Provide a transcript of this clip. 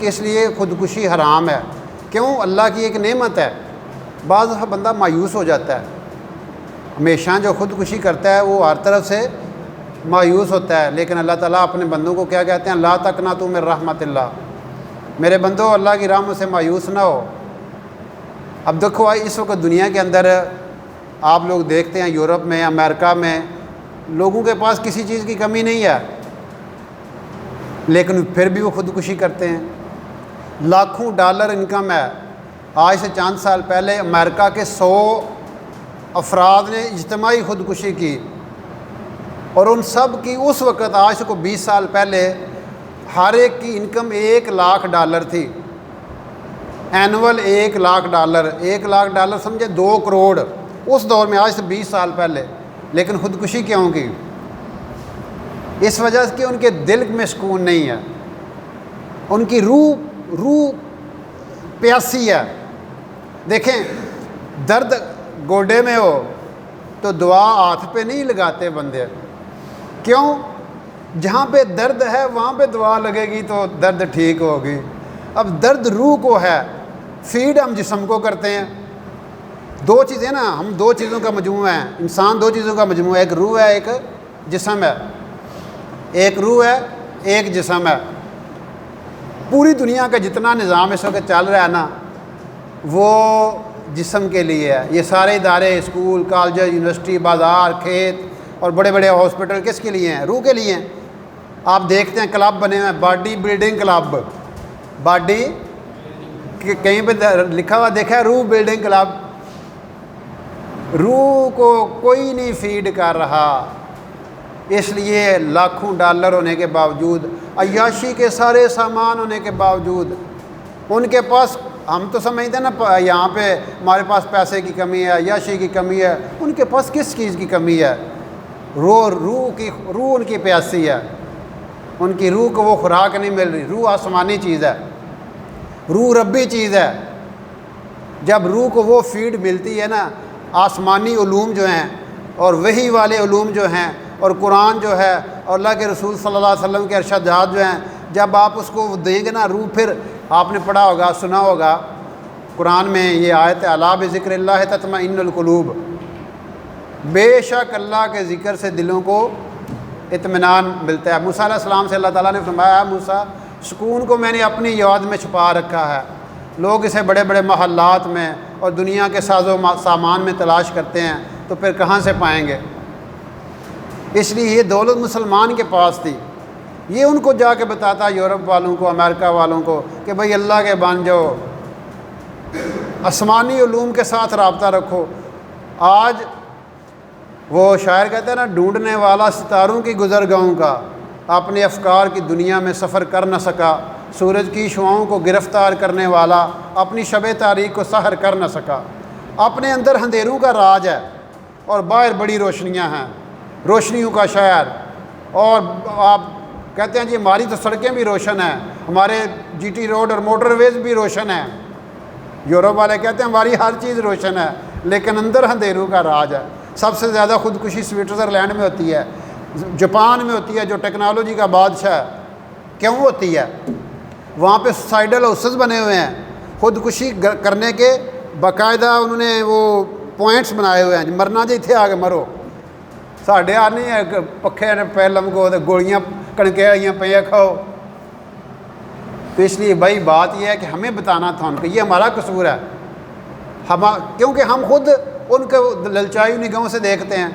اس لیے خودکشی حرام ہے۔ کیوں؟ اللہ کی ایک نعمت ہے۔ بعض دفعہ بندہ مایوس ہو جاتا ہے، ہمیشہ جو خودکشی کرتا ہے وہ ہر طرف سے مایوس ہوتا ہے، لیکن اللہ تعالیٰ اپنے بندوں کو کیا کہتے ہیں؟ لا تقنطوا من رحمت اللہ، میرے بندو اللہ کی رحمت سے مایوس نہ ہو۔ اب دیکھو اس وقت دنیا کے اندر آپ لوگ دیکھتے ہیں، یورپ میں، امریکہ میں لوگوں کے پاس کسی چیز کی کمی نہیں ہے، لیکن پھر بھی وہ خودکشی کرتے ہیں۔ لاکھوں ڈالر انکم ہے۔ آج سے چند سال پہلے امریکہ کے 100 افراد نے اجتماعی خودکشی کی، اور ان سب کی اس وقت آج سے کو 20 سال پہلے ہر ایک کی انکم $1,00,000 تھی، اینول $1,00,000 $1,00,000 سمجھے 2 کروڑ اس دور میں، آج سے 20 سال پہلے۔ لیکن خودکشی کیوں کی؟ اس وجہ سے کہ ان کے دل میں سکون نہیں ہے، ان کی روح پیاسی ہے۔ دیکھیں، درد گوڈے میں ہو تو دعا ہاتھ پہ نہیں لگاتے بندے، کیوں؟ جہاں پہ درد ہے وہاں پہ دعا لگے گی تو درد ٹھیک ہوگی۔ اب درد روح کو ہے، فیڈ ہم جسم کو کرتے ہیں۔ دو چیزیں نا، ہم دو چیزوں کا مجموعہ ہیں، انسان دو چیزوں کا مجموعہ ہے، ایک روح ہے، ایک جسم ہے، ایک روح ہے، ایک جسم ہے۔ پوری دنیا کا جتنا نظام اس وقت چل رہا ہے نا، وہ جسم کے لیے ہے۔ یہ سارے ادارے، اسکول، کالج، یونیورسٹی، بازار، کھیت اور بڑے بڑے ہاسپٹل کس کے لیے ہیں؟ روح کے لیے ہیں۔ آپ دیکھتے ہیں کلب بنے ہوئے ہیں، باڈی بلڈنگ کلب، باڈی کہیں پہ لکھا ہوا دیکھا ہے، روح بلڈنگ کلب۔ روح کو کوئی نہیں فیڈ کر رہا، اس لیے لاکھوں ڈالر ہونے کے باوجود، عیاشی کے سارے سامان ہونے کے باوجود، ان کے پاس، ہم تو سمجھتے ہیں نا یہاں پہ ہمارے پاس پیسے کی کمی ہے، عیاشی کی کمی ہے، ان کے پاس کس چیز کی کمی ہے؟ روح ان کی پیاسی ہے، ان کی روح کو وہ خوراک نہیں مل رہی۔ روح آسمانی چیز ہے، روح ربی چیز ہے۔ جب روح کو وہ فیڈ ملتی ہے نا، آسمانی علوم جو ہیں اور وحی والے علوم جو ہیں اور قرآن جو ہے اور اللہ کے رسول صلی اللہ علیہ وسلم کے ارشادات جو ہیں، جب آپ اس کو دیں گے نا روح، پھر آپ نے پڑھا ہوگا، سنا ہوگا قرآن میں یہ آیت ہے، الا بذکر اللہ تطمئن القلوب، بے شک اللہ کے ذکر سے دلوں کو اطمینان ملتا ہے۔ موسیٰ علیہ السلام سے اللہ تعالیٰ نے فرمایا، موسیٰ سکون کو میں نے اپنی یاد میں چھپا رکھا ہے، لوگ اسے بڑے بڑے محلات میں اور دنیا کے ساز و سامان میں تلاش کرتے ہیں، تو پھر کہاں سے پائیں گے؟ اس لیے یہ دولت مسلمان کے پاس تھی، یہ ان کو جا کے بتاتا یورپ والوں کو، امریکہ والوں کو کہ بھئی اللہ کے بن جاؤ، آسمانی علوم کے ساتھ رابطہ رکھو۔ آج وہ شاعر کہتے ہیں نا، ڈھونڈنے والا ستاروں کی گزرگاہوں کا اپنے افکار کی دنیا میں سفر کر نہ سکا، سورج کی شعاؤں کو گرفتار کرنے والا اپنی شب تاریک کو سحر کر نہ سکا۔ اپنے اندر اندھیروں کا راج ہے اور باہر بڑی روشنیاں ہیں، روشنیوں کا شاعر۔ اور آپ کہتے ہیں جی ہماری تو سڑکیں بھی روشن ہیں، ہمارے جی ٹی روڈ اور موٹر ویز بھی روشن ہیں۔ یورپ والے کہتے ہیں ہماری ہر چیز روشن ہے، لیکن اندر اندھیروں کا راج ہے۔ سب سے زیادہ خودکشی سوئٹزرلینڈ میں ہوتی ہے، جاپان میں ہوتی ہے، جو ٹیکنالوجی کا بادشاہ ہے۔ کیوں ہوتی ہے؟ وہاں پہ سوسائڈل ہاؤسز بنے ہوئے ہیں، خودکشی کرنے کے باقاعدہ انہوں نے وہ پوائنٹس بنائے ہوئے ہیں، مرنا جی اتنے آ کے مرو، ساڈے آ نہیں ہے پکھے پہ لمکو گولیاں کڑکے آئیاں پہ کھاؤ۔ تو اس لیے بھائی بات یہ ہے کہ ہمیں بتانا تھا ان کو، یہ ہمارا قصور ہے، کیونکہ ہم خود ان کو للچائی نگاہوں سے دیکھتے ہیں۔